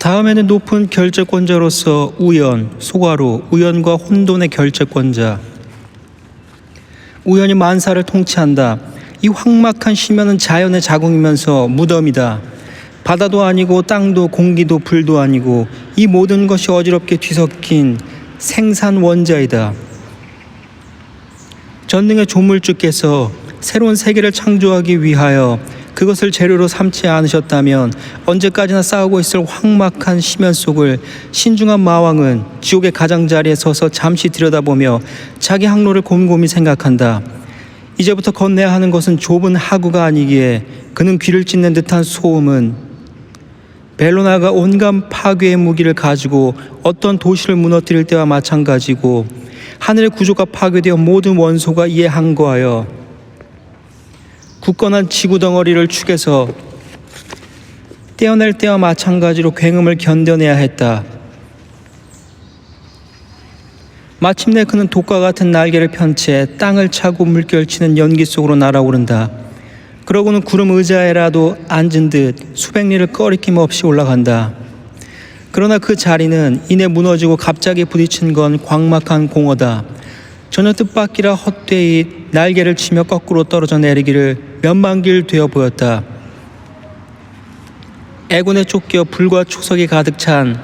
다음에는 높은 결재권자로서 우연, 소가로, 우연과 혼돈의 결재권자. 우연이 만사를 통치한다. 이 황막한 심연은 자연의 자궁이면서 무덤이다. 바다도 아니고 땅도 공기도 불도 아니고 이 모든 것이 어지럽게 뒤섞인 생산 원자이다. 전능의 조물주께서 새로운 세계를 창조하기 위하여 그것을 재료로 삼지 않으셨다면 언제까지나 싸우고 있을 황막한 심연 속을 신중한 마왕은 지옥의 가장자리에 서서 잠시 들여다보며 자기 항로를 곰곰이 생각한다. 이제부터 건너야 하는 것은 좁은 하구가 아니기에 그는 귀를 찢는 듯한 소음은 벨로나가 온갖 파괴의 무기를 가지고 어떤 도시를 무너뜨릴 때와 마찬가지고 하늘의 구조가 파괴되어 모든 원소가 이에 항거하여 굳건한 지구 덩어리를 축에서 떼어낼 때와 마찬가지로 굉음을 견뎌내야 했다. 마침내 그는 독과 같은 날개를 편 채 땅을 차고 물결치는 연기 속으로 날아오른다. 그러고는 구름 의자에라도 앉은 듯 수백 리를 꺼리낌 없이 올라간다. 그러나 그 자리는 이내 무너지고 갑자기 부딪힌 건 광막한 공허다. 전혀 뜻밖이라 헛되이 날개를 치며 거꾸로 떨어져 내리기를 몇만 길 되어 보였다. 애군에 쫓겨 불과 초석이 가득 찬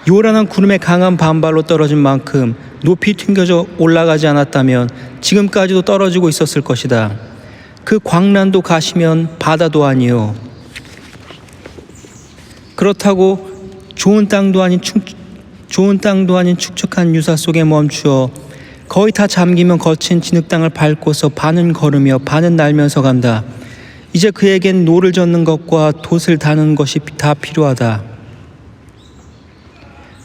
요란한 구름의 강한 반발로 떨어진 만큼 높이 튕겨져 올라가지 않았다면 지금까지도 떨어지고 있었을 것이다. 그 광란도 가시면 바다도 아니요. 그렇다고 좋은 땅도 아닌 축축한 유사 속에 멈추어 거의 다 잠기면 거친 진흙땅을 밟고서 반은 걸으며 반은 날면서 간다. 이제 그에겐 노를 젓는 것과 돛을 다는 것이 다 필요하다.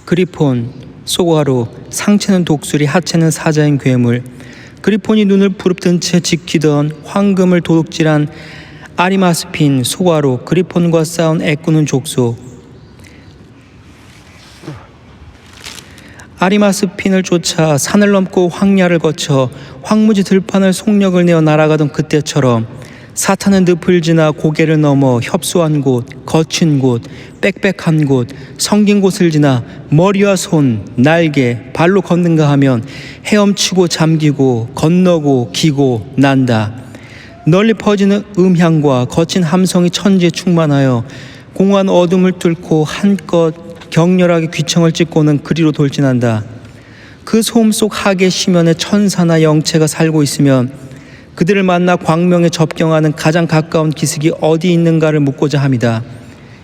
그리폰, 소가로, 상체는 독수리, 하체는 사자인 괴물. 그리폰이 눈을 부릅뜬 채 지키던 황금을 도둑질한 아리마스핀, 소가로, 그리폰과 싸운 애꾸는 족속. 아리마스핀을 쫓아 산을 넘고 황야를 거쳐 황무지 들판을 속력을 내어 날아가던 그때처럼 사탄은 늪을 지나 고개를 넘어 협소한 곳, 거친 곳, 빽빽한 곳, 성긴 곳을 지나 머리와 손, 날개, 발로 걷는가 하면 헤엄치고 잠기고 건너고 기고 난다. 널리 퍼지는 음향과 거친 함성이 천지에 충만하여 공허한 어둠을 뚫고 한껏 격렬하게 귀청을 찍고는 그리로 돌진한다. 그 소음 속 하계 심연에 천사나 영체가 살고 있으면 그들을 만나 광명에 접경하는 가장 가까운 기슭이 어디 있는가를 묻고자 합니다.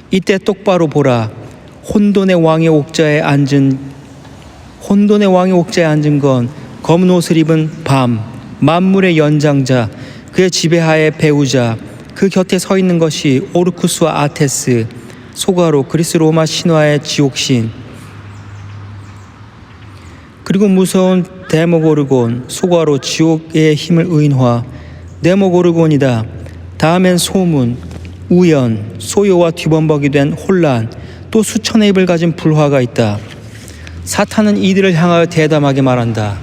이때 똑바로 보라. 혼돈의 왕의 옥자에 앉은 건 검은 옷을 입은 밤, 만물의 연장자, 그의 지배하에 배우자, 그 곁에 서 있는 것이 오르쿠스와 아테스, 소가로, 그리스 로마 신화의 지옥신, 그리고 무서운 데모고르곤, 소가로, 지옥의 힘을 의인화, 데모고르곤이다. 다음엔 소문, 우연, 소요와 뒤범벅이 된 혼란, 또 수천의 입을 가진 불화가 있다. 사탄은 이들을 향하여 대담하게 말한다.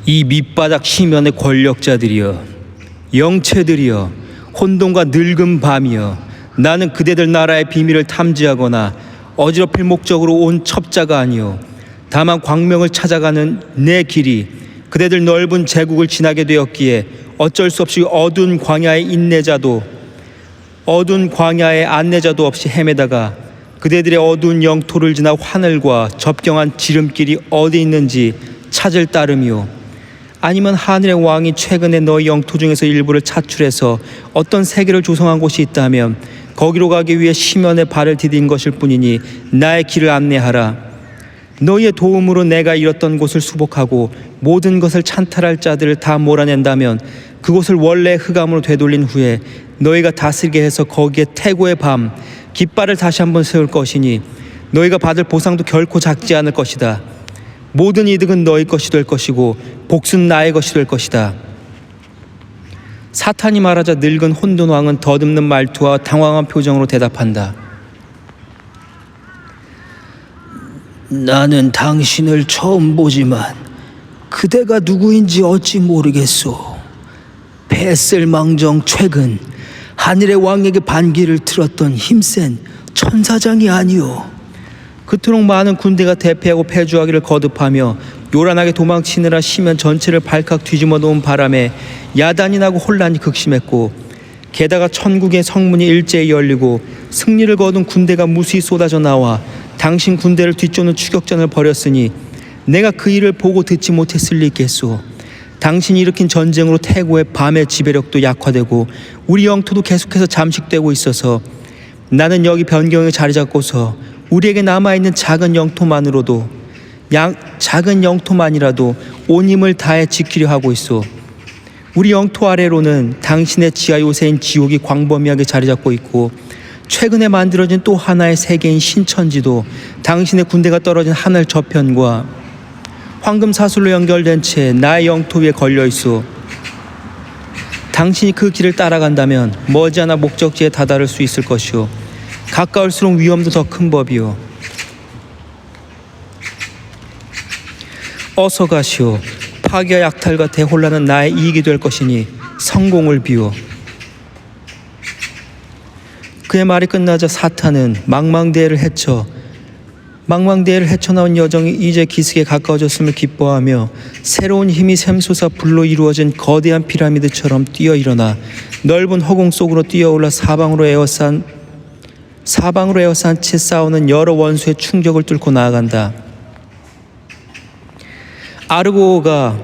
이 밑바닥 심연의 권력자들이여, 영체들이여, 혼돈과 늙은 밤이여, 나는 그대들 나라의 비밀을 탐지하거나 어지럽힐 목적으로 온 첩자가 아니요, 다만 광명을 찾아가는 내 길이 그대들 넓은 제국을 지나게 되었기에 어쩔 수 없이 어두운 광야의 안내자도 없이 헤매다가 그대들의 어두운 영토를 지나 하늘과 접경한 지름길이 어디 있는지 찾을 따름이요, 아니면 하늘의 왕이 최근에 너희 영토 중에서 일부를 차출해서 어떤 세계를 조성한 곳이 있다면 거기로 가기 위해 심연에 발을 디딘 것일 뿐이니 나의 길을 안내하라. 너희의 도움으로 내가 잃었던 곳을 수복하고 모든 것을 찬탈할 자들을 다 몰아낸다면 그곳을 원래의 흑암으로 되돌린 후에 너희가 다스리게 해서 거기에 태고의 밤, 깃발을 다시 한번 세울 것이니 너희가 받을 보상도 결코 작지 않을 것이다. 모든 이득은 너희 것이 될 것이고 복수는 나의 것이 될 것이다. 사탄이 말하자 늙은 혼돈왕은 더듬는 말투와 당황한 표정으로 대답한다. 나는 당신을 처음 보지만 그대가 누구인지 어찌 모르겠소. 패쓸망정 최근 하늘의 왕에게 반기를 틀었던 힘센 천사장이 아니오. 그토록 많은 군대가 대패하고 패주하기를 거듭하며 요란하게 도망치느라 시면 전체를 발칵 뒤집어 놓은 바람에 야단이 나고 혼란이 극심했고, 게다가 천국의 성문이 일제히 열리고 승리를 거둔 군대가 무수히 쏟아져 나와 당신 군대를 뒤쫓는 추격전을 벌였으니 내가 그 일을 보고 듣지 못했을 리 있겠소. 당신이 일으킨 전쟁으로 태고의 밤의 지배력도 약화되고 우리 영토도 계속해서 잠식되고 있어서 나는 여기 변경에 자리 잡고서 우리에게 남아있는 작은 영토만이라도 온 힘을 다해 지키려 하고 있소. 우리 영토 아래로는 당신의 지하 요새인 지옥이 광범위하게 자리 잡고 있고, 최근에 만들어진 또 하나의 세계인 신천지도 당신의 군대가 떨어진 하늘 저편과 황금 사슬로 연결된 채 나의 영토 위에 걸려 있어. 당신이 그 길을 따라간다면 머지않아 목적지에 다다를 수 있을 것이오. 가까울수록 위험도 더 큰 법이오. 어서 가시오. 파괴와 약탈과 대혼란은 나의 이익이 될 것이니 성공을 비워. 그의 말이 끝나자 사탄은 망망대해를 헤쳐나온 여정이 이제 기슭에 가까워졌음을 기뻐하며 새로운 힘이 샘솟아 불로 이루어진 거대한 피라미드처럼 뛰어 일어나 넓은 허공 속으로 뛰어올라 사방으로 에워싼 채 싸우는 여러 원수의 충격을 뚫고 나아간다. 아르고가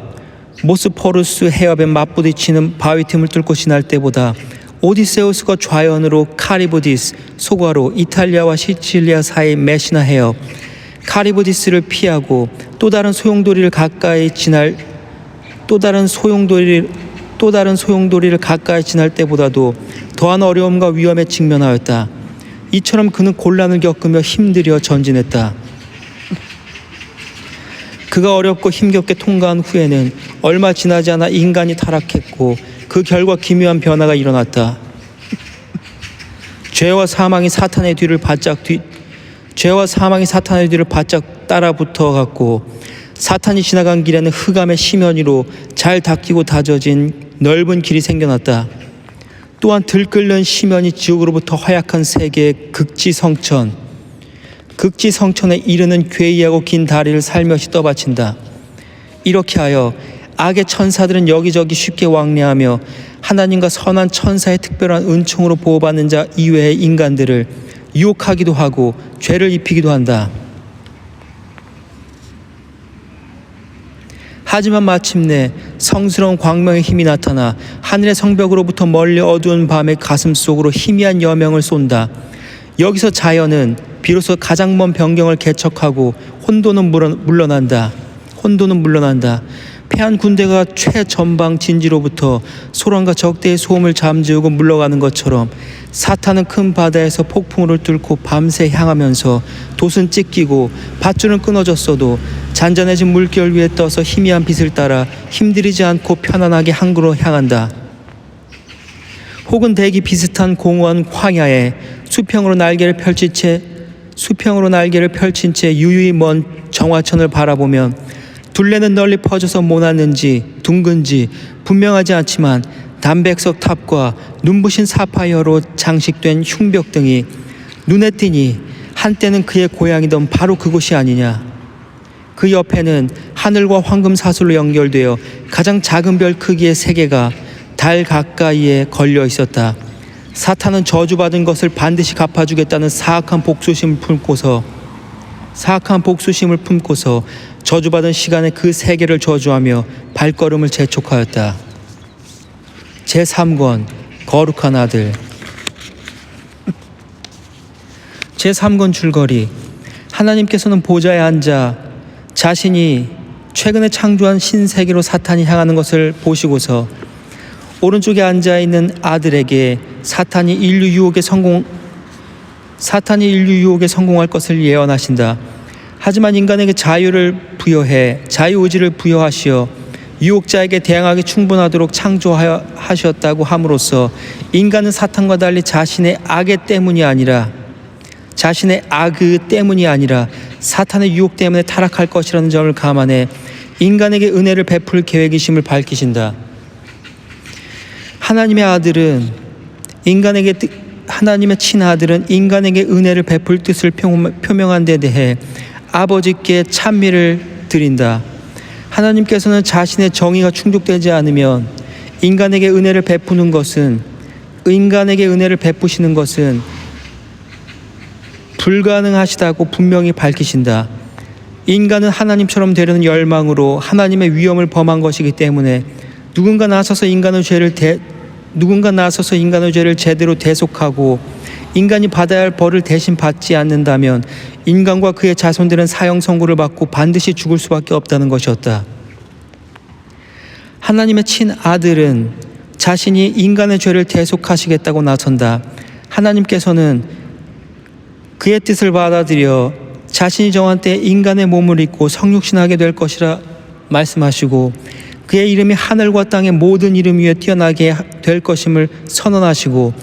모스포루스 해협에 맞부딪히는 바위 틈을 뚫고 지날 때보다 오디세우스가 좌연으로 카리브디스, 소과로 이탈리아와 시칠리아 사이 메시나 해협, 카리브디스를 피하고 또 다른 소용돌이를 가까이 지날 때보다도 더한 어려움과 위험에 직면하였다. 이처럼 그는 곤란을 겪으며 힘들여 전진했다. 그가 어렵고 힘겹게 통과한 후에는 얼마 지나지 않아 인간이 타락했고 그 결과 기묘한 변화가 일어났다. 죄와 사망이 사탄의 뒤를 바짝 따라 붙어갔고, 사탄이 지나간 길에는 흑암의 심연이로 잘 닦이고 다져진 넓은 길이 생겨났다. 또한 들끓는 심연이 지옥으로부터 허약한 세계의 극지성천에 이르는 괴이하고 긴 다리를 살며시 떠받친다. 이렇게 하여 악의 천사들은 여기저기 쉽게 왕래하며 하나님과 선한 천사의 특별한 은총으로 보호받는 자 이외의 인간들을 유혹하기도 하고 죄를 입히기도 한다. 하지만 마침내 성스러운 광명의 힘이 나타나 하늘의 성벽으로부터 멀리 어두운 밤의 가슴 속으로 희미한 여명을 쏜다. 여기서 자연은 비로소 가장 먼 변경을 개척하고 혼돈은 물러난다. 패한 군대가 최전방 진지로부터 소란과 적대의 소음을 잠재우고 물러가는 것처럼 사탄은 큰 바다에서 폭풍우를 뚫고 밤새 향하면서 돛은 찢기고 밧줄은 끊어졌어도 잔잔해진 물결 위에 떠서 희미한 빛을 따라 힘들이지 않고 편안하게 항구로 향한다. 혹은 대기 비슷한 공허한 황야에 수평으로 날개를 펼친 채 유유히 먼 정화천을 바라보면 둘레는 널리 퍼져서 모났는지 둥근지 분명하지 않지만 담백석 탑과 눈부신 사파이어로 장식된 흉벽 등이 눈에 띄니 한때는 그의 고향이던 바로 그곳이 아니냐. 그 옆에는 하늘과 황금 사슬로 연결되어 가장 작은 별 크기의 세계가 달 가까이에 걸려 있었다. 사탄은 저주받은 것을 반드시 갚아주겠다는 사악한 복수심을 품고서 저주받은 시간에 그 세계를 저주하며 발걸음을 재촉하였다. 제3권 거룩한 아들. 제3권 줄거리. 하나님께서는 보좌에 앉아 자신이 최근에 창조한 신세계로 사탄이 향하는 것을 보시고서 오른쪽에 앉아있는 아들에게 사탄이 인류 유혹에 성공할 것을 예언하신다. 하지만 인간에게 자유의지를 부여하시어 유혹자에게 대항하기 충분하도록 창조하셨다고 함으로써 인간은 사탄과 달리 자신의 악의 때문이 아니라 사탄의 유혹 때문에 타락할 것이라는 점을 감안해 인간에게 은혜를 베풀 계획이심을 밝히신다. 하나님의 아들은 하나님의 친아들은 인간에게 은혜를 베풀 뜻을 표명한 데 대해 아버지께 찬미를 드린다. 하나님께서는 자신의 정의가 충족되지 않으면 인간에게 은혜를 베푸시는 것은 불가능하시다고 분명히 밝히신다. 인간은 하나님처럼 되려는 열망으로 하나님의 위엄을 범한 것이기 때문에 누군가 나서서 인간의 죄를 제대로 대속하고 인간이 받아야 할 벌을 대신 받지 않는다면 인간과 그의 자손들은 사형 선고를 받고 반드시 죽을 수밖에 없다는 것이었다. 하나님의 친아들은 자신이 인간의 죄를 대속하시겠다고 나선다. 하나님께서는 그의 뜻을 받아들여 자신이 정한 때에 인간의 몸을 입고 성육신하게 될 것이라 말씀하시고 그의 이름이 하늘과 땅의 모든 이름 위에 뛰어나게 될 것임을 선언하시고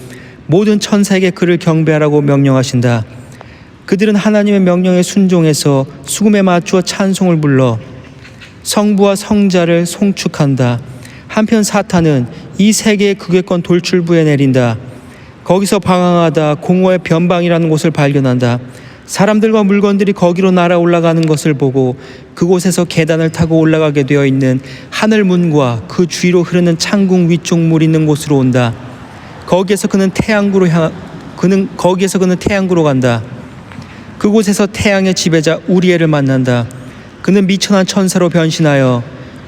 모든 천사에게 그를 경배하라고 명령하신다. 그들은 하나님의 명령에 순종해서 수금에 맞추어 찬송을 불러 성부와 성자를 송축한다. 한편 사탄은 이 세계의 극외권 돌출부에 내린다. 거기서 방황하다 공허의 변방이라는 곳을 발견한다. 사람들과 물건들이 거기로 날아 올라가는 것을 보고 그곳에서 계단을 타고 올라가게 되어 있는 하늘 문과 그 주위로 흐르는 창궁 위쪽 물 있는 곳으로 온다. 거기에서 그는 태양구로 간다. 그곳에서 태양의 지배자 우리엘을 만난다. 그는 미천한 천사로 변신하여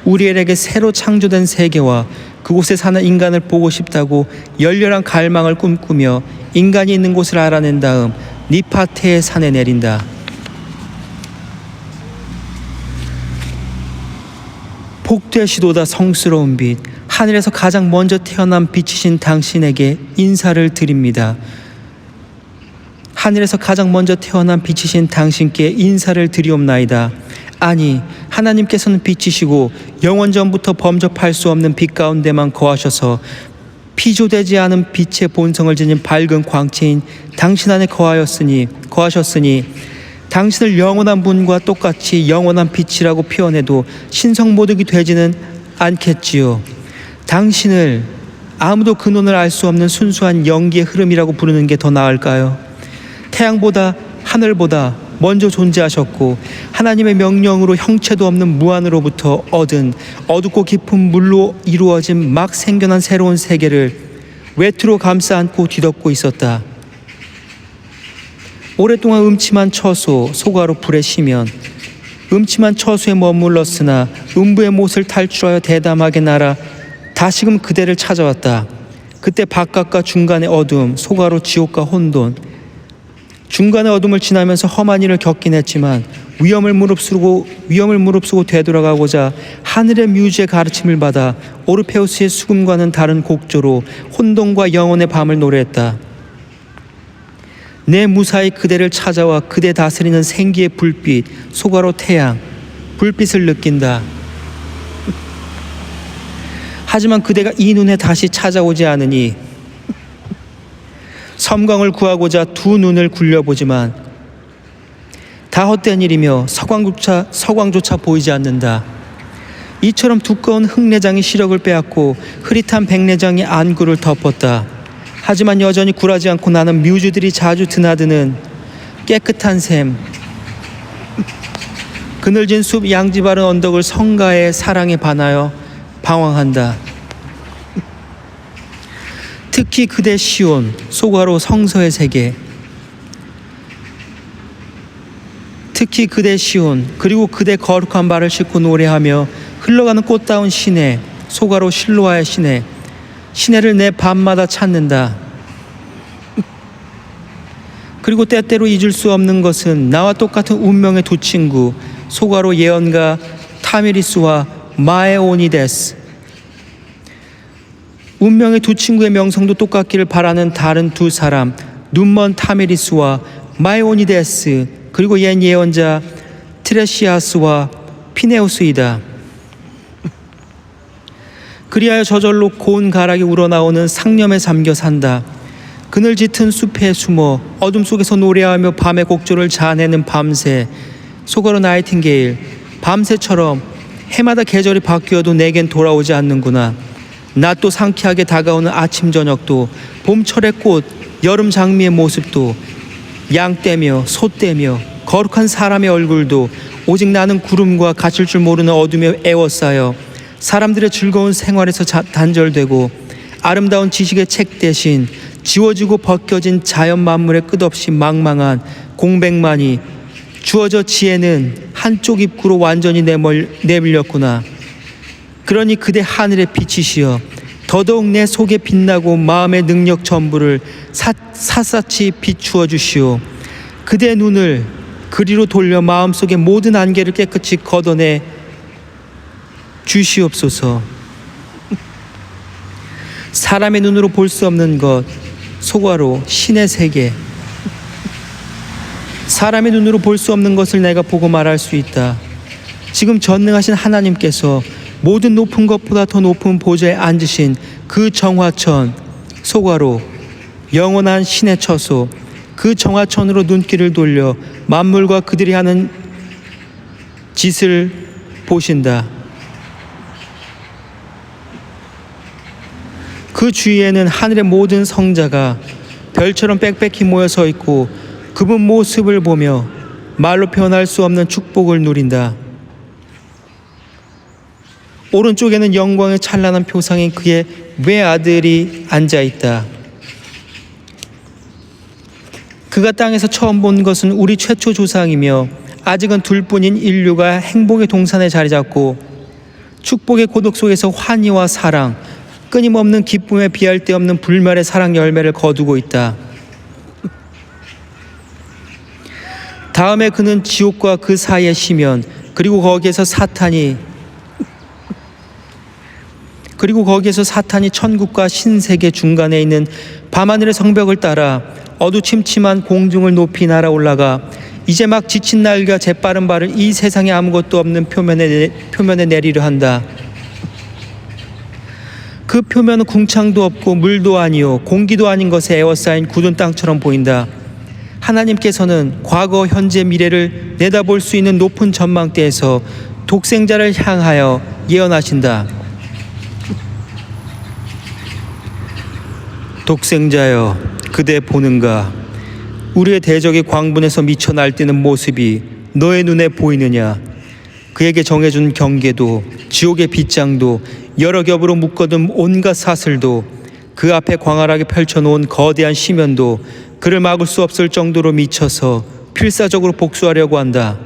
우리엘에게 새로 창조된 세계와 그곳에 사는 인간을 보고 싶다고 열렬한 갈망을 꿈꾸며 인간이 있는 곳을 알아낸 다음 니파테의 산에 내린다. 복되시도다 성스러운 빛, 하늘에서 가장 먼저 태어난 빛이신 당신에게 인사를 드립니다. 하늘에서 가장 먼저 태어난 빛이신 당신께 인사를 드리옵나이다. 아니, 하나님께서는 빛이시고 영원전부터 범접할 수 없는 빛 가운데만 거하셔서 피조되지 않은 빛의 본성을 지닌 밝은 광채인 당신 안에 거하셨으니 당신을 영원한 분과 똑같이 영원한 빛이라고 표현해도 신성모독이 되지는 않겠지요. 당신을 아무도 근원을 알 수 없는 순수한 연기의 흐름이라고 부르는 게 더 나을까요? 태양보다 하늘보다 먼저 존재하셨고 하나님의 명령으로 형체도 없는 무한으로부터 얻은 어둡고 깊은 물로 이루어진 막 생겨난 새로운 세계를 외투로 감싸 안고 뒤덮고 있었다. 오랫동안 음침한 처소 소가로 불에 쉬면 음침한 처소에 머물렀으나 음부의 못을 탈출하여 대담하게 날아 다시금 그대를 찾아왔다. 그때 바깥과 중간의 어둠, 소가로 지옥과 혼돈, 중간의 어둠을 지나면서 험한 일을 겪긴 했지만 위험을 무릅쓰고 되돌아가고자 하늘의 뮤즈의 가르침을 받아 오르페우스의 수금과는 다른 곡조로 혼돈과 영혼의 밤을 노래했다. 내 무사히 그대를 찾아와 그대 다스리는 생기의 불빛, 소가로 태양, 불빛을 느낀다. 하지만 그대가 이 눈에 다시 찾아오지 않으니 섬광을 구하고자 두 눈을 굴려보지만 다 헛된 일이며 서광조차 보이지 않는다. 이처럼 두꺼운 흑내장이 시력을 빼앗고 흐릿한 백내장이 안구를 덮었다. 하지만 여전히 굴하지 않고 나는 뮤즈들이 자주 드나드는 깨끗한 샘, 그늘진 숲 양지 바른 언덕을 성가의 사랑에 반하여 방황한다. 특히 그대 시온, 소가로 성서의 세계, 특히 그대 시온, 그리고 그대 거룩한 발을 싣고 노래하며 흘러가는 꽃다운 시내, 소가로 실로아의 시내, 시내를 내 밤마다 찾는다. 그리고 때때로 잊을 수 없는 것은 나와 똑같은 운명의 두 친구, 소가로 예언가 타미리스와 마에오니데스. 운명의 두 친구의 명성도 똑같기를 바라는 다른 두 사람, 눈먼 타미리스와 마에오니데스, 그리고 옛 예언자 트레시아스와 피네우스이다. 그리하여 저절로 고운 가락이 우러나오는 상념에 잠겨 산다. 그늘 짙은 숲에 숨어 어둠 속에서 노래하며 밤의 곡조를 자아내는 밤새, 소가로 나이팅게일. 밤새처럼 해마다 계절이 바뀌어도 내겐 돌아오지 않는구나. 낮도 상쾌하게 다가오는 아침 저녁도, 봄철의 꽃, 여름 장미의 모습도, 양떼며 소떼며 거룩한 사람의 얼굴도 오직 나는 구름과 갇힐 줄 모르는 어둠에 에워싸여 사람들의 즐거운 생활에서 단절되고 아름다운 지식의 책 대신 지워지고 벗겨진 자연 만물의 끝없이 망망한 공백만이 주어져 지혜는 한쪽 입구로 완전히 내밀렸구나. 그러니 그대 하늘의 빛이시여 더더욱 내 속에 빛나고 마음의 능력 전부를 샅샅이 비추어 주시오. 그대 눈을 그리로 돌려 마음속의 모든 안개를 깨끗이 걷어내 주시옵소서. 사람의 눈으로 볼 수 없는 것, 소가로 신의 세계. 사람의 눈으로 볼 수 없는 것을 내가 보고 말할 수 있다. 지금 전능하신 하나님께서 모든 높은 것보다 더 높은 보좌에 앉으신 그 정화천, 소가로 영원한 신의 처소, 그 정화천으로 눈길을 돌려 만물과 그들이 하는 짓을 보신다. 그 주위에는 하늘의 모든 성자가 별처럼 빽빽히 모여 서 있고 그분 모습을 보며 말로 표현할 수 없는 축복을 누린다. 오른쪽에는 영광의 찬란한 표상인 그의 외아들이 앉아있다. 그가 땅에서 처음 본 것은 우리 최초 조상이며 아직은 둘뿐인 인류가 행복의 동산에 자리 잡고 축복의 고독 속에서 환희와 사랑, 끊임없는 기쁨에 비할 데 없는 불멸의 사랑 열매를 거두고 있다. 다음에 그는 지옥과 그 사이의 시면, 그리고 거기에서 사탄이 천국과 신세계 중간에 있는 밤하늘의 성벽을 따라 어두침침한 공중을 높이 날아올라가 이제 막 지친 날과 재빠른 발을 이 세상에 아무것도 없는 표면에 내리려 한다. 그 표면은 궁창도 없고 물도 아니요 공기도 아닌 것에 에워싸인 굳은 땅처럼 보인다. 하나님께서는 과거, 현재, 미래를 내다볼 수 있는 높은 전망대에서 독생자를 향하여 예언하신다. 독생자여, 그대 보는가? 우리의 대적이 광분에서 미쳐 날뛰는 모습이 너의 눈에 보이느냐? 그에게 정해준 경계도, 지옥의 빗장도, 여러 겹으로 묶어둔 온갖 사슬도, 그 앞에 광활하게 펼쳐놓은 거대한 시면도 그를 막을 수 없을 정도로 미쳐서 필사적으로 복수하려고 한다.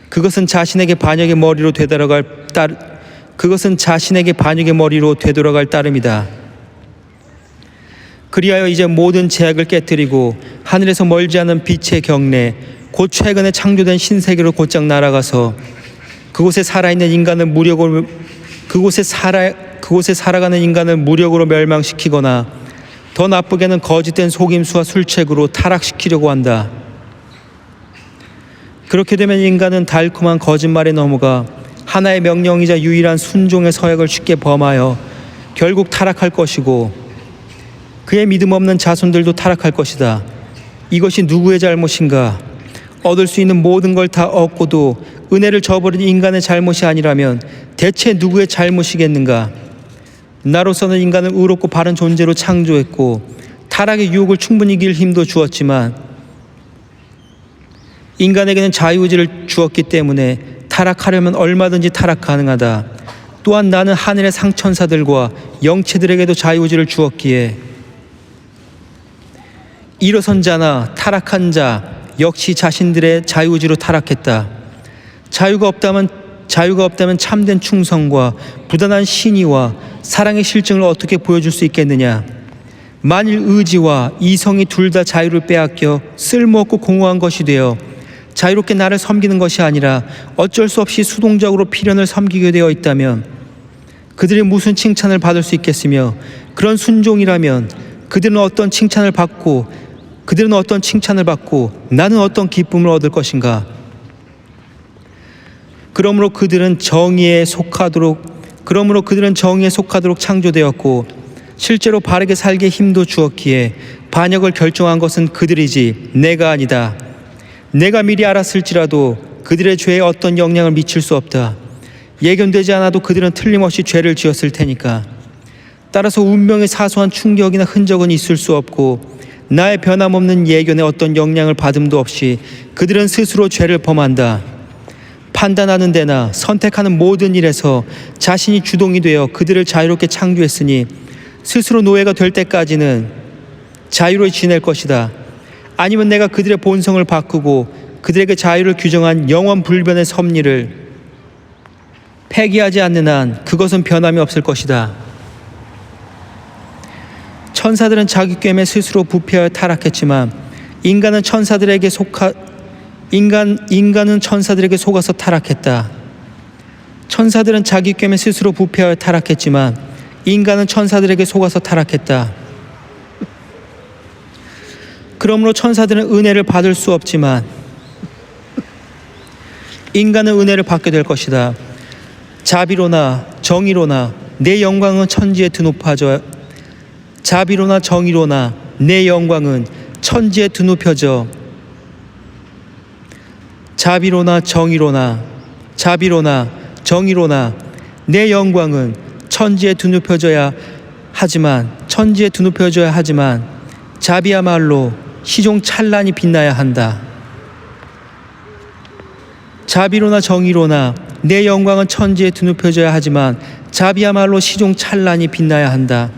그것은 자신에게 반역의 머리로 되돌아갈 따름이다. 그리하여 이제 모든 제약을 깨뜨리고 하늘에서 멀지 않은 빛의 경내, 곧 최근에 창조된 신세계로 곧장 날아가서 그곳에 살아가는 인간을 무력으로 멸망시키거나 더 나쁘게는 거짓된 속임수와 술책으로 타락시키려고 한다. 그렇게 되면 인간은 달콤한 거짓말에 넘어가 하나의 명령이자 유일한 순종의 서약을 쉽게 범하여 결국 타락할 것이고 그의 믿음 없는 자손들도 타락할 것이다. 이것이 누구의 잘못인가? 얻을 수 있는 모든 걸 다 얻고도 은혜를 저버린 인간의 잘못이 아니라면 대체 누구의 잘못이겠는가? 나로서는 인간을 의롭고 바른 존재로 창조했고 타락의 유혹을 충분히 이길 힘도 주었지만 인간에게는 자유의지를 주었기 때문에 타락하려면 얼마든지 타락 가능하다. 또한 나는 하늘의 상천사들과 영체들에게도 자유의지를 주었기에 일어선 자나 타락한 자 역시 자신들의 자유의지로 타락했다. 자유가 없다면 참된 충성과 부단한 신의와 사랑의 실증을 어떻게 보여줄 수 있겠느냐? 만일 의지와 이성이 둘 다 자유를 빼앗겨 쓸모없고 공허한 것이 되어 자유롭게 나를 섬기는 것이 아니라 어쩔 수 없이 수동적으로 필연을 섬기게 되어 있다면 그들이 무슨 칭찬을 받을 수 있겠으며, 그런 순종이라면 그들은 어떤 칭찬을 받고 나는 어떤 기쁨을 얻을 것인가? 그러므로 그들은 정의에 속하도록 창조되었고 실제로 바르게 살게 힘도 주었기에 반역을 결정한 것은 그들이지 내가 아니다. 내가 미리 알았을지라도 그들의 죄에 어떤 영향을 미칠 수 없다. 예견되지 않아도 그들은 틀림없이 죄를 지었을 테니까. 따라서 운명의 사소한 충격이나 흔적은 있을 수 없고 나의 변함없는 예견에 어떤 영향을 받음도 없이 그들은 스스로 죄를 범한다. 판단하는 데나 선택하는 모든 일에서 자신이 주동이 되어 그들을 자유롭게 창조했으니 스스로 노예가 될 때까지는 자유로이 지낼 것이다. 아니면 내가 그들의 본성을 바꾸고 그들에게 자유를 규정한 영원 불변의 섭리를 폐기하지 않는 한 그것은 변함이 없을 것이다. 천사들은 자기 꾀에 스스로 부패하여 타락했지만 인간은 천사들에게 속아서 타락했다. 천사들은 자기 꾀에 스스로 부패하여 타락했지만 인간은 천사들에게 속아서 타락했다. 그러므로 천사들은 은혜를 받을 수 없지만 인간은 은혜를 받게 될 것이다. 자비로나 정의로나 내 영광은 천지에 드높아져 자비로나 정의로나 내 영광은 천지에 드높여져 자비로나 정의로나 내 영광은 천지에 드높여져야 하지만 자비야말로 시종찬란히 빛나야 한다. 자비로나 정의로나 내 영광은 천지에 드높여져야 하지만 자비야말로 시종찬란히 빛나야 한다.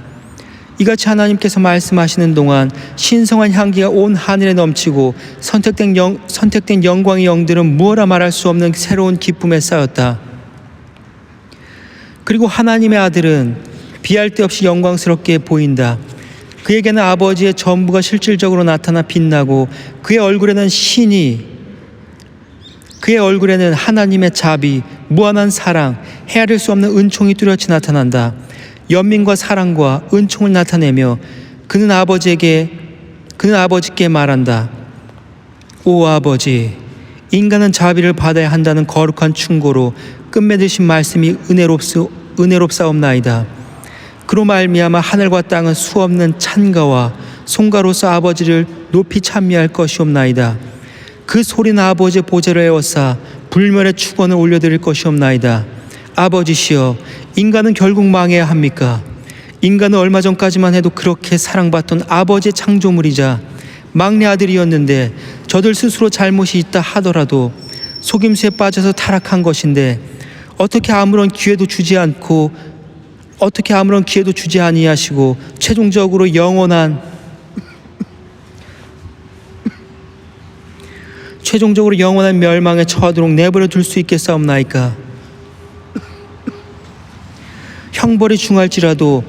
이같이 하나님께서 말씀하시는 동안 신성한 향기가 온 하늘에 넘치고 선택된 영광의 영들은 무어라 말할 수 없는 새로운 기쁨에 쌓였다. 그리고 하나님의 아들은 비할 데 없이 영광스럽게 보인다. 그에게는 아버지의 전부가 실질적으로 나타나 빛나고 그의 얼굴에는 하나님의 자비, 무한한 사랑, 헤아릴 수 없는 은총이 뚜렷이 나타난다. 연민과 사랑과 은총을 나타내며 그는 아버지께 말한다. 오 아버지, 인간은 자비를 받아야 한다는 거룩한 충고로 끝맺으신 말씀이 은혜롭사옵나이다. 그로 말미암아 하늘과 땅은 수없는 찬가와 송가로서 아버지를 높이 찬미할 것이옵나이다. 그 소리는 아버지의 보좌를 에워싸 불멸의 축원을 올려드릴 것이옵나이다. 아버지시여, 인간은 결국 망해야 합니까? 인간은 얼마 전까지만 해도 그렇게 사랑받던 아버지의 창조물이자 막내 아들이었는데 저들 스스로 잘못이 있다 하더라도 속임수에 빠져서 타락한 것인데 어떻게 아무런 기회도 주지 아니하시고 최종적으로 영원한 멸망에 처하도록 내버려 둘 수 있겠사옵나이까? 형벌이 중할지라도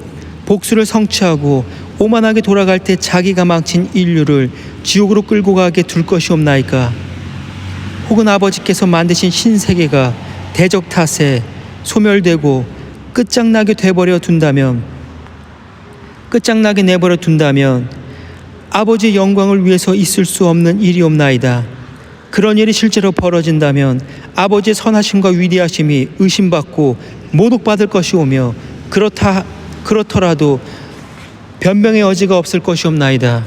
복수를 성취하고 오만하게 돌아갈 때 자기가 망친 인류를 지옥으로 끌고 가게 둘 것이옵나이까? 혹은 아버지께서 만드신 신세계가 대적 탓에 소멸되고 끝장나게 내버려 둔다면 아버지의 영광을 위해서 있을 수 없는 일이옵나이다. 그런 일이 실제로 벌어진다면 아버지의 선하심과 위대하심이 의심받고 모독받을 것이오며 그렇더라도 변명의 여지가 없을 것이옵나이다.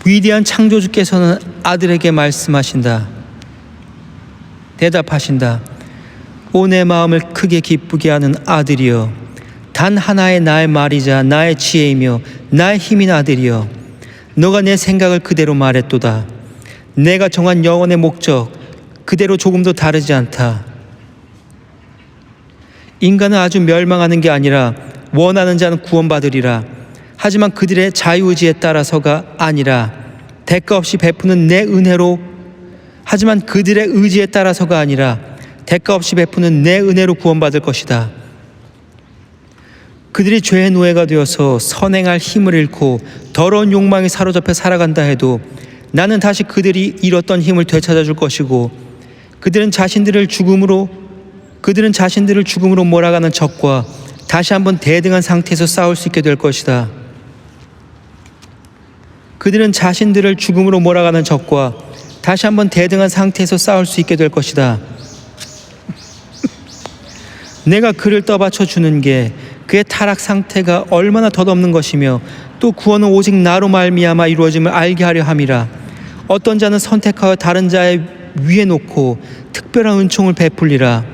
위대한 창조주께서는 아들에게 말씀하신다. 대답하신다. 오 내 마음을 크게 기쁘게 하는 아들이여, 단 하나의 나의 말이자 나의 지혜이며 나의 힘인 아들이여, 너가 내 생각을 그대로 말했도다. 내가 정한 영원의 목적 그대로 조금도 다르지 않다. 인간은 아주 멸망하는 게 아니라 원하는 자는 구원받으리라. 하지만 그들의 자유의지에 따라서가 아니라 대가 없이 베푸는 내 은혜로 구원받을 것이다. 그들이 죄의 노예가 되어서 선행할 힘을 잃고 더러운 욕망에 사로잡혀 살아간다 해도 나는 다시 그들이 잃었던 힘을 되찾아 줄 것이고 그들은 자신들을 죽음으로 몰아가는 적과 다시 한번 대등한 상태에서 싸울 수 있게 될 것이다. 그들은 자신들을 죽음으로 몰아가는 적과 다시 한번 대등한 상태에서 싸울 수 있게 될 것이다. 내가 그를 떠받쳐 주는 게 그의 타락 상태가 얼마나 덧없는 것이며 또 구원은 오직 나로 말미암아 이루어짐을 알게 하려 함이라. 어떤 자는 선택하여 다른 자의 위에 놓고 특별한 은총을 베풀리라.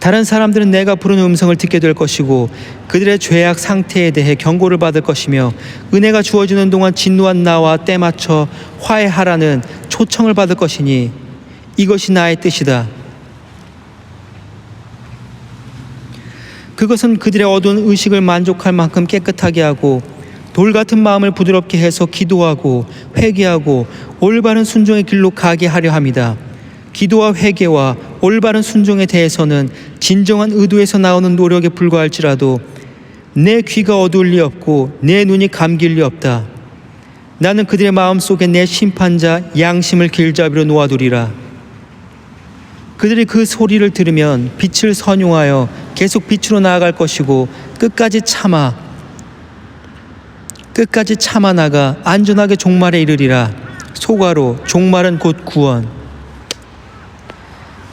다른 사람들은 내가 부르는 음성을 듣게 될 것이고 그들의 죄악 상태에 대해 경고를 받을 것이며 은혜가 주어지는 동안 진노한 나와 때맞춰 화해하라는 초청을 받을 것이니 이것이 나의 뜻이다. 그것은 그들의 어두운 의식을 만족할 만큼 깨끗하게 하고 돌 같은 마음을 부드럽게 해서 기도하고 회개하고 올바른 순종의 길로 가게 하려 함이다. 기도와 회개와 올바른 순종에 대해서는 진정한 의도에서 나오는 노력에 불과할지라도 내 귀가 어두울 리 없고 내 눈이 감길 리 없다. 나는 그들의 마음속에 내 심판자 양심을 길잡이로 놓아두리라. 그들이 그 소리를 들으면 빛을 선용하여 계속 빛으로 나아갈 것이고 끝까지 참아 나가 안전하게 종말에 이르리라. 소가로 종말은 곧 구원.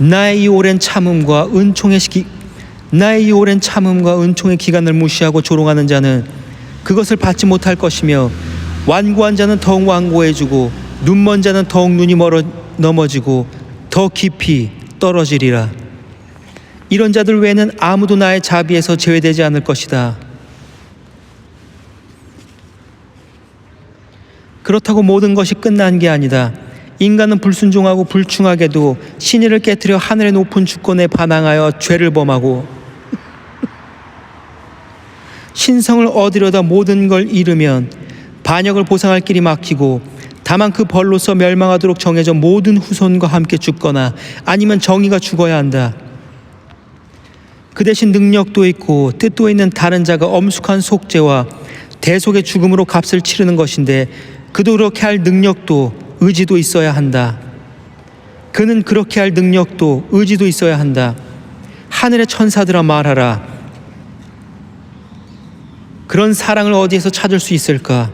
나의 이 오랜 참음과 은총의 기간을 무시하고 조롱하는 자는 그것을 받지 못할 것이며 완고한 자는 더욱 완고해지고 눈먼 자는 더욱 눈이 넘어지고 더 깊이 떨어지리라. 이런 자들 외에는 아무도 나의 자비에서 제외되지 않을 것이다. 그렇다고 모든 것이 끝난 게 아니다. 인간은 불순종하고 불충하게도 신의를 깨뜨려 하늘의 높은 주권에 반항하여 죄를 범하고 신성을 얻으려다 모든 걸 잃으면 반역을 보상할 길이 막히고 다만 그 벌로서 멸망하도록 정해져 모든 후손과 함께 죽거나 아니면 정의가 죽어야 한다. 그 대신 능력도 있고 뜻도 있는 다른 자가 엄숙한 속죄와 대속의 죽음으로 값을 치르는 것인데 그도 그렇게 할 능력도 의지도 있어야 한다. 그는 그렇게 할 능력도 의지도 있어야 한다. 하늘의 천사들아 말하라. 그런 사랑을 어디에서 찾을 수 있을까?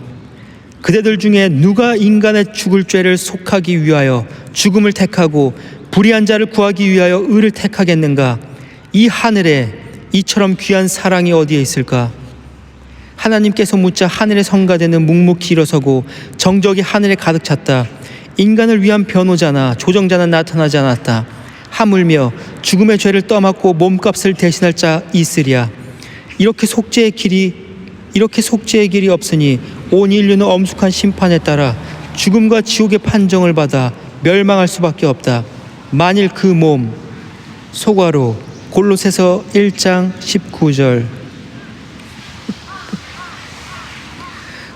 그대들 중에 누가 인간의 죽을 죄를 속하기 위하여 죽음을 택하고 불의한 자를 구하기 위하여 의를 택하겠는가? 이 하늘에 이처럼 귀한 사랑이 어디에 있을까? 하나님께서 묻자 하늘의 성가대는 묵묵히 일어서고 정적이 하늘에 가득 찼다. 인간을 위한 변호자나 조정자는 나타나지 않았다. 하물며 죽음의 죄를 떠맡고 몸값을 대신할 자 있으랴. 이렇게 속죄의 길이 없으니 온 인류는 엄숙한 심판에 따라 죽음과 지옥의 판정을 받아 멸망할 수밖에 없다. 만일 그 몸 소가로 골로새서 1장 19절.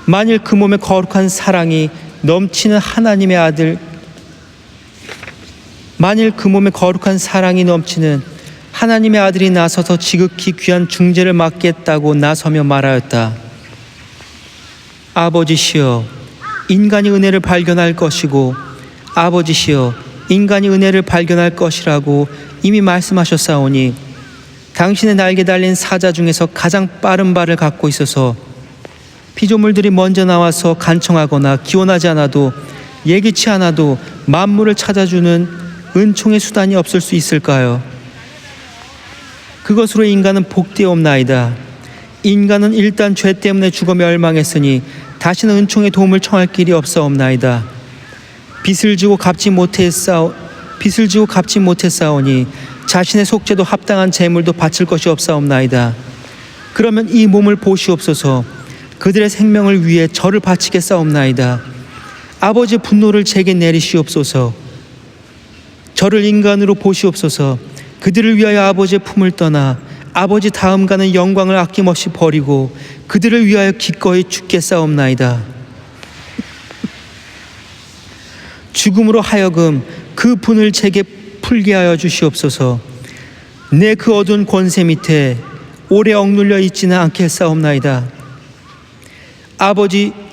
만일 그 몸에 거룩한 사랑이 넘치는 하나님의 아들이 나서서 지극히 귀한 중재를 맡겠다고 나서며 말하였다. 아버지시여, 인간이 은혜를 발견할 것이고 아버지시여, 인간이 은혜를 발견할 것이라고 이미 말씀하셨사오니 당신의 날개 달린 사자 중에서 가장 빠른 발을 갖고 있어서 피조물들이 먼저 나와서 간청하거나 기원하지 않아도 예기치 않아도 만물을 찾아주는 은총의 수단이 없을 수 있을까요? 그것으로 인간은 복되옵나이다. 인간은 일단 죄 때문에 죽어 멸망했으니 다시는 은총의 도움을 청할 길이 없사옵나이다. 빚을 지고 갚지 못했사오니 자신의 속죄도 합당한 재물도 바칠 것이 없사옵나이다. 그러면 이 몸을 보시옵소서. 그들의 생명을 위해 저를 바치겠사옵나이다. 아버지의 분노를 제게 내리시옵소서. 저를 인간으로 보시옵소서. 그들을 위하여 아버지의 품을 떠나 아버지 다음 가는 영광을 아낌없이 버리고 그들을 위하여 기꺼이 죽겠사옵나이다. 죽음으로 하여금 그 분을 제게 풀게 하여 주시옵소서. 내 그 어두운 권세 밑에 오래 억눌려 있지는 않겠사옵나이다.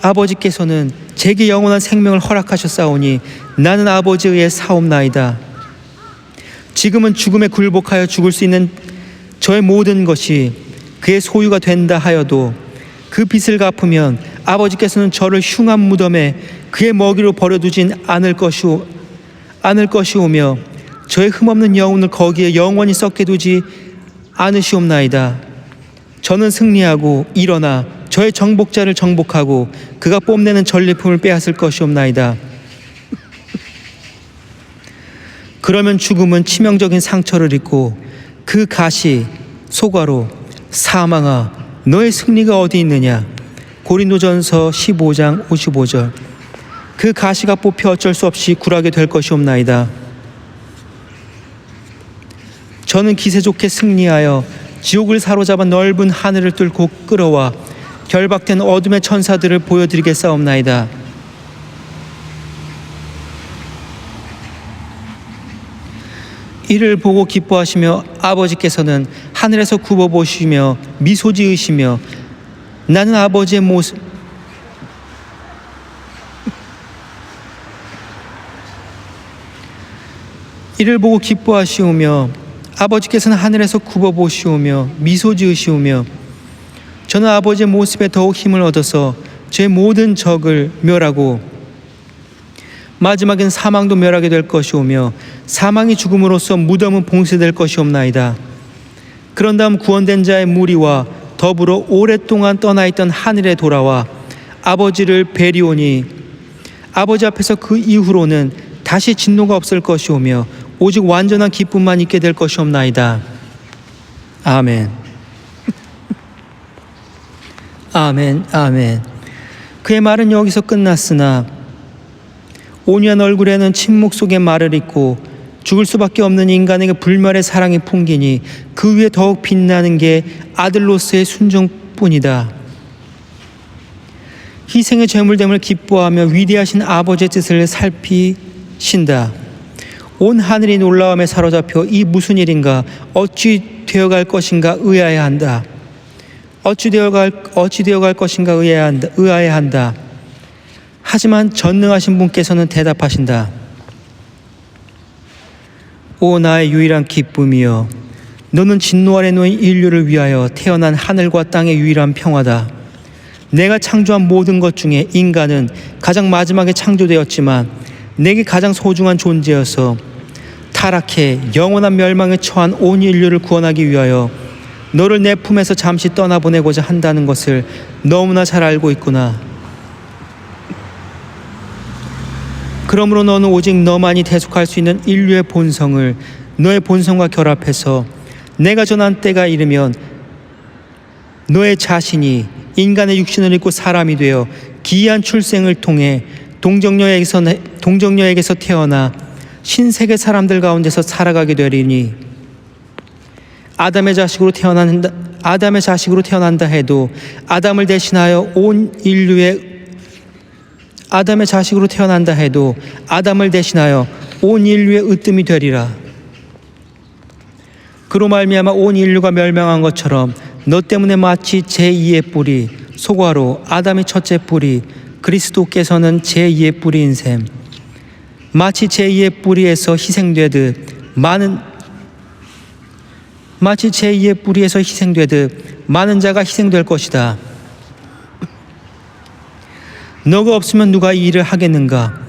아버지께서는 제게 영원한 생명을 허락하셨사오니 나는 아버지에 의해 사옵나이다. 지금은 죽음에 굴복하여 죽을 수 있는 저의 모든 것이 그의 소유가 된다 하여도 그 빚을 갚으면 아버지께서는 저를 흉한 무덤에 그의 먹이로 버려두진 않을 것이오며 저의 흠없는 영혼을 거기에 영원히 썩게 두지 않으시옵나이다. 저는 승리하고 일어나 저의 정복자를 정복하고 그가 뽐내는 전리품을 빼앗을 것이옵나이다. 그러면 죽음은 치명적인 상처를 입고 그 가시 소가로 사망아 너의 승리가 어디 있느냐. 고린도전서 15장 55절. 그 가시가 뽑혀 어쩔 수 없이 굴하게 될 것이옵나이다. 저는 기세 좋게 승리하여 지옥을 사로잡아 넓은 하늘을 뚫고 끌어와 결박된 어둠의 천사들을 보여드리겠사옵나이다. 이를 보고 기뻐하시며 아버지께서는 하늘에서 굽어보시며 미소 지으시며 나는 아버지의 모습 이를 보고 기뻐하시오며 아버지께서는 하늘에서 굽어보시오며 미소 지으시오며 저는 아버지의 모습에 더욱 힘을 얻어서 제 모든 적을 멸하고 마지막엔 사망도 멸하게 될 것이오며 사망이 죽음으로써 무덤은 봉쇄될 것이옵나이다. 그런 다음 구원된 자의 무리와 더불어 오랫동안 떠나있던 하늘에 돌아와 아버지를 뵈리오니 아버지 앞에서 그 이후로는 다시 진노가 없을 것이오며 오직 완전한 기쁨만 있게 될 것이옵나이다. 아멘. 아멘. 아멘. 그의 말은 여기서 끝났으나 온유한 얼굴에는 침묵 속에 말을 잇고 죽을 수밖에 없는 인간에게 불멸의 사랑이 풍기니 그 위에 더욱 빛나는 게 아들로서의 순종뿐이다. 희생의 제물됨을 기뻐하며 위대하신 아버지의 뜻을 살피신다. 온 하늘이 놀라움에 사로잡혀 이 무슨 일인가 어찌 되어갈 것인가 의아해한다. 어찌 되어갈 것인가 의아해한다. 하지만 전능하신 분께서는 대답하신다. 오 나의 유일한 기쁨이여, 너는 진노 아래 놓인 인류를 위하여 태어난 하늘과 땅의 유일한 평화다. 내가 창조한 모든 것 중에 인간은 가장 마지막에 창조되었지만 내게 가장 소중한 존재여서 타락해 영원한 멸망에 처한 온 인류를 구원하기 위하여 너를 내 품에서 잠시 떠나보내고자 한다는 것을 너무나 잘 알고 있구나. 그러므로 너는 오직 너만이 대속할 수 있는 인류의 본성을 너의 본성과 결합해서 내가 전한 때가 이르면 너의 자신이 인간의 육신을 입고 사람이 되어 기이한 출생을 통해 동정녀에게서 태어나 신세계 사람들 가운데서 살아가게 되리니 아담의 자식으로 태어난다 해도 아담을 대신하여 온 인류의 으뜸이 되리라. 그로 말미암아 온 인류가 멸망한 것처럼 너 때문에 마치 제2의 뿌리 소과로 아담의 첫째 뿌리 그리스도께서는 제2의 뿌리인 셈, 마치 제2의 뿌리에서 희생되듯 많은 자가 희생될 것이다. 너가 없으면 누가 이 일을 하겠는가?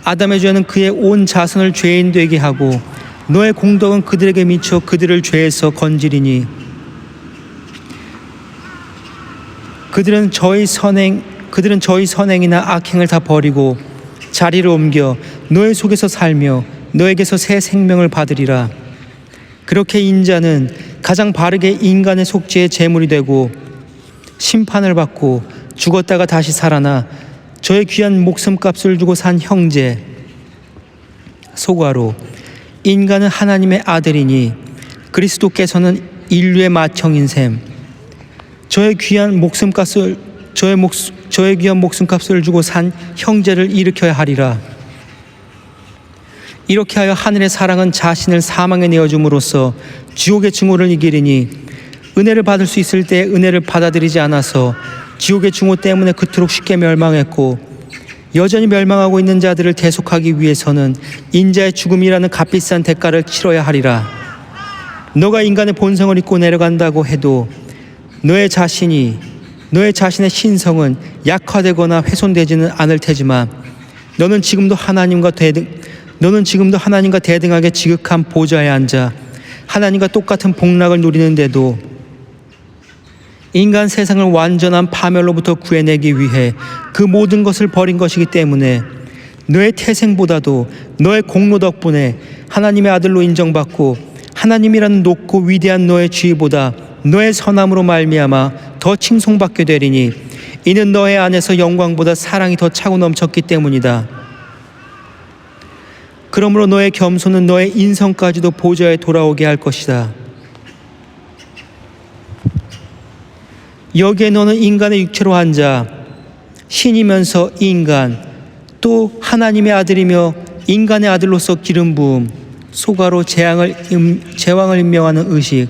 아담의 죄는 그의 온 자손을 죄인 되게 하고 너의 공덕은 그들에게 미쳐 그들을 죄에서 건지리니 그들은 저희 선행이나 악행을 다 버리고 자리를 옮겨 너의 속에서 살며 너에게서 새 생명을 받으리라. 그렇게 인자는 가장 바르게 인간의 속죄의 제물이 되고 심판을 받고 죽었다가 다시 살아나 저의 귀한 목숨값을 주고 산 형제 소가로 인간은 하나님의 아들이니 그리스도께서는 인류의 맏형인 셈, 저의 귀한 목숨값을 주고 산 형제를 일으켜야 하리라. 이렇게 하여 하늘의 사랑은 자신을 사망에 내어줌으로써 지옥의 증오를 이기리니 은혜를 받을 수 있을 때 은혜를 받아들이지 않아서 지옥의 증오 때문에 그토록 쉽게 멸망했고 여전히 멸망하고 있는 자들을 대속하기 위해서는 인자의 죽음이라는 값비싼 대가를 치러야 하리라. 너가 인간의 본성을 입고 내려간다고 해도 너의 자신의 신성은 약화되거나 훼손되지는 않을 테지만 너는 지금도 하나님과 대등하게 지극한 보좌에 앉아 하나님과 똑같은 복락을 누리는데도 인간 세상을 완전한 파멸로부터 구해내기 위해 그 모든 것을 버린 것이기 때문에 너의 태생보다도 너의 공로 덕분에 하나님의 아들로 인정받고 하나님이라는 높고 위대한 너의 지위보다 너의 선함으로 말미암아 더 칭송받게 되리니 이는 너의 안에서 영광보다 사랑이 더 차고 넘쳤기 때문이다. 그러므로 너의 겸손은 너의 인성까지도 보좌에 돌아오게 할 것이다. 여기에 너는 인간의 육체로 한 자, 신이면서 인간, 또 하나님의 아들이며 인간의 아들로서 기름 부음, 소가로 제왕을 임명하는 의식,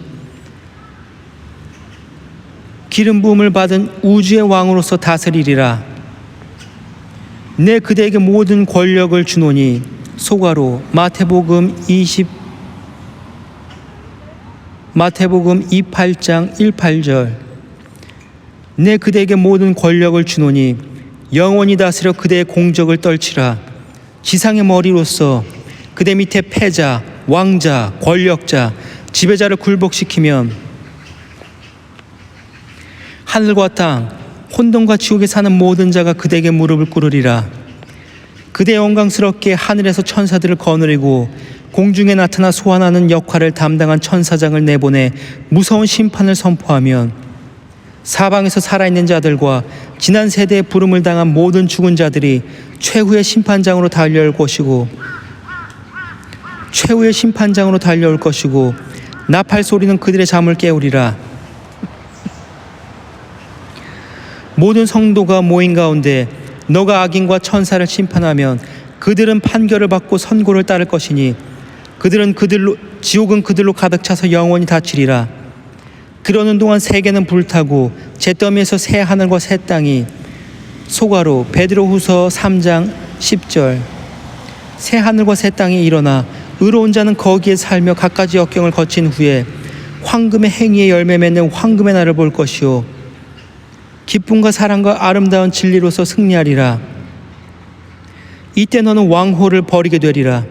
기름 부음을 받은 우주의 왕으로서 다스리리라. 내 그대에게 모든 권력을 주노니, 소가로 마태복음 28장 18절. 내 그대에게 모든 권력을 주노니 영원히 다스려 그대의 공적을 떨치라. 지상의 머리로서 그대 밑에 패자, 왕자, 권력자, 지배자를 굴복시키면 하늘과 땅, 혼돈과 지옥에 사는 모든 자가 그대에게 무릎을 꿇으리라. 그대 영광스럽게 하늘에서 천사들을 거느리고 공중에 나타나 소환하는 역할을 담당한 천사장을 내보내 무서운 심판을 선포하면 사방에서 살아있는 자들과 지난 세대의 부름을 당한 모든 죽은 자들이 최후의 심판장으로 달려올 것이고 나팔 소리는 그들의 잠을 깨우리라. 모든 성도가 모인 가운데 너가 악인과 천사를 심판하면 그들은 판결을 받고 선고를 따를 것이니 지옥은 그들로 가득 차서 영원히 닫히리라. 그러는 동안 세계는 불타고 잿더미에서 새 하늘과 새 땅이, 소가로 베드로후서 3장 10절. 새 하늘과 새 땅이 일어나 의로운 자는 거기에 살며 갖가지 역경을 거친 후에 황금의 행위의 열매 맺는 황금의 날을 볼 것이요 기쁨과 사랑과 아름다운 진리로서 승리하리라. 이때 너는 왕호를 버리게 되리라.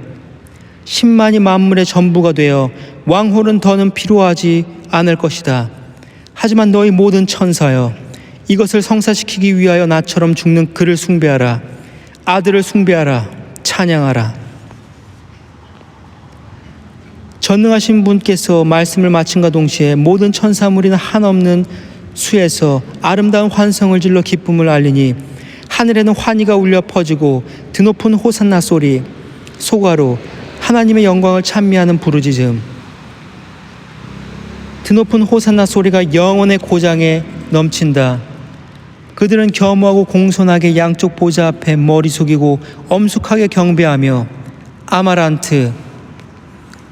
10만이 만물의 전부가 되어 왕호는 더는 필요하지 않을 것이다. 하지만 너희 모든 천사여, 이것을 성사시키기 위하여 나처럼 죽는 그를 숭배하라. 아들을 숭배하라. 찬양하라. 전능하신 분께서 말씀을 마침과 동시에 모든 천사무리는 한없는 수에서 아름다운 환성을 질러 기쁨을 알리니 하늘에는 환희가 울려 퍼지고 드높은 호산나 소리, 소가로 하나님의 영광을 찬미하는 부르짖음. 드높은 호산나 소리가 영원의 고장에 넘친다. 그들은 겸허하고 공손하게 양쪽 보좌 앞에 머리 숙이고 엄숙하게 경배하며 아마란트,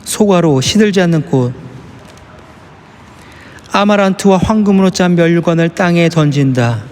소가로 시들지 않는 꽃, 아마란트와 황금으로 짠 멸관을 땅에 던진다.